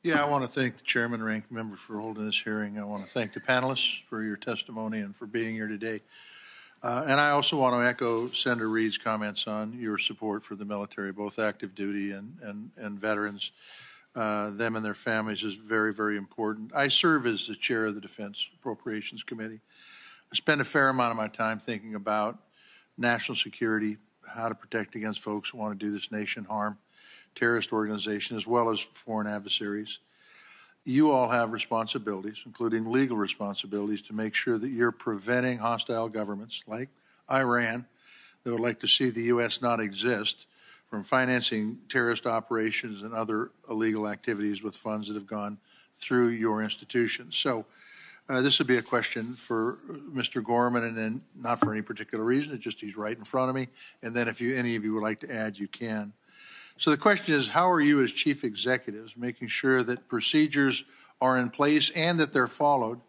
Yeah, I want to thank the chairman and ranking member for holding this hearing. I want to thank the panelists for your testimony and for being here today. And I also want to echo Senator Reid's comments on your support for the military, both active duty and veterans. Them and their families is very, very important. I serve as the chair of the Defense Appropriations Committee. I spend a fair amount of my time thinking about national security, how to protect against folks who want to do this nation harm, terrorist organizations, as well as foreign adversaries. You all have responsibilities, including legal responsibilities, to make sure that you're preventing hostile governments like Iran that would like to see the U.S. not exist from financing terrorist operations and other illegal activities with funds that have gone through your institutions. So this would be a question for Mr. Gorman, and then not for any particular reason, it's just he's right in front of me. And then if any of you would like to add, you can. So the question is, how are you as chief executives making sure that procedures are in place and that they're followed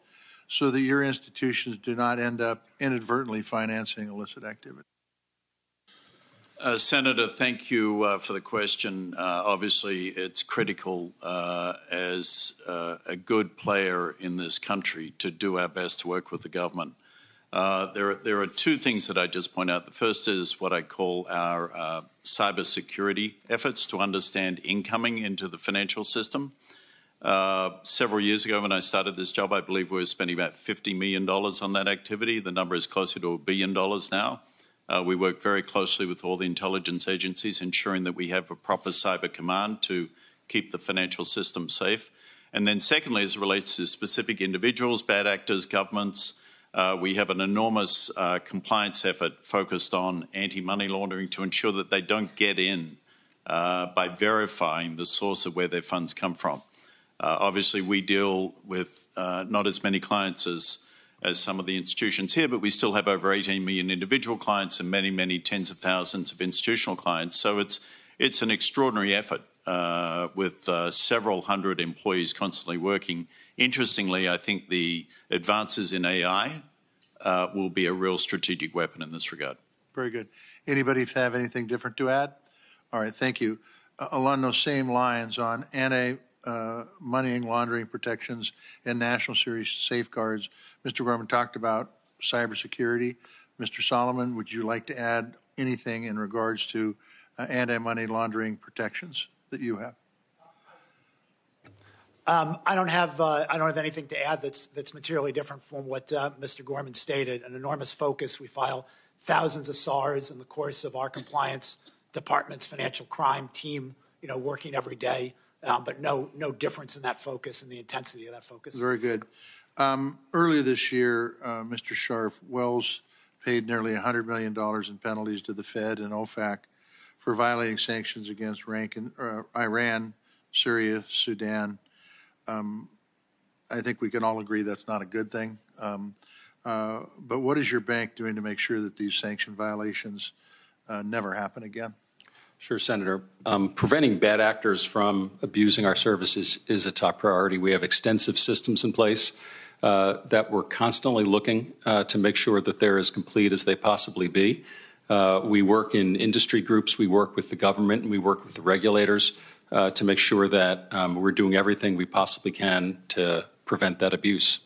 so that your institutions do not end up inadvertently financing illicit activity? Senator, thank you for the question. Obviously, it's critical as a good player in this country to do our best to work with the government. There are two things that I just point out. The first is what I call our cybersecurity efforts to understand incoming into the financial system. Several years ago when I started this job, I believe we were spending about $50 million on that activity. The number is closer to $1 billion now. We work very closely with all the intelligence agencies, ensuring that we have a proper cyber command to keep the financial system safe. And then secondly, as it relates to specific individuals, bad actors, governments, we have an enormous compliance effort focused on anti-money laundering to ensure that they don't get in by verifying the source of where their funds come from. Obviously, we deal with not as many clients as some of the institutions here, but we still have over 18 million individual clients and many, many tens of thousands of institutional clients. So it's an extraordinary effort with several hundred employees constantly working. Interestingly, I think the advances in AI will be a real strategic weapon in this regard. Very good. Anybody have anything different to add? All right, thank you. Along those same lines on anti-money laundering protections and national security safeguards, Mr. Gorman talked about cybersecurity. Mr. Solomon, would you like to add anything in regards to anti-money laundering protections that you have? I don't have anything to add that's materially different from what Mr. Gorman stated. An enormous focus. We file thousands of SARs in the course of our compliance department's financial crime team, working every day. But no difference in that focus and the intensity of that focus. Very good. Earlier this year, Mr. Scharf, Wells paid nearly $100 million in penalties to the Fed and OFAC for violating sanctions against Iran, Syria, Sudan. I think we can all agree that's not a good thing. But what is your bank doing to make sure that these sanction violations never happen again? Sure, Senator. Preventing bad actors from abusing our services is a top priority. We have extensive systems in place that we're constantly looking to make sure that they're as complete as they possibly be. We work in industry groups, we work with the government, and we work with the regulators to make sure that we're doing everything we possibly can to prevent that abuse.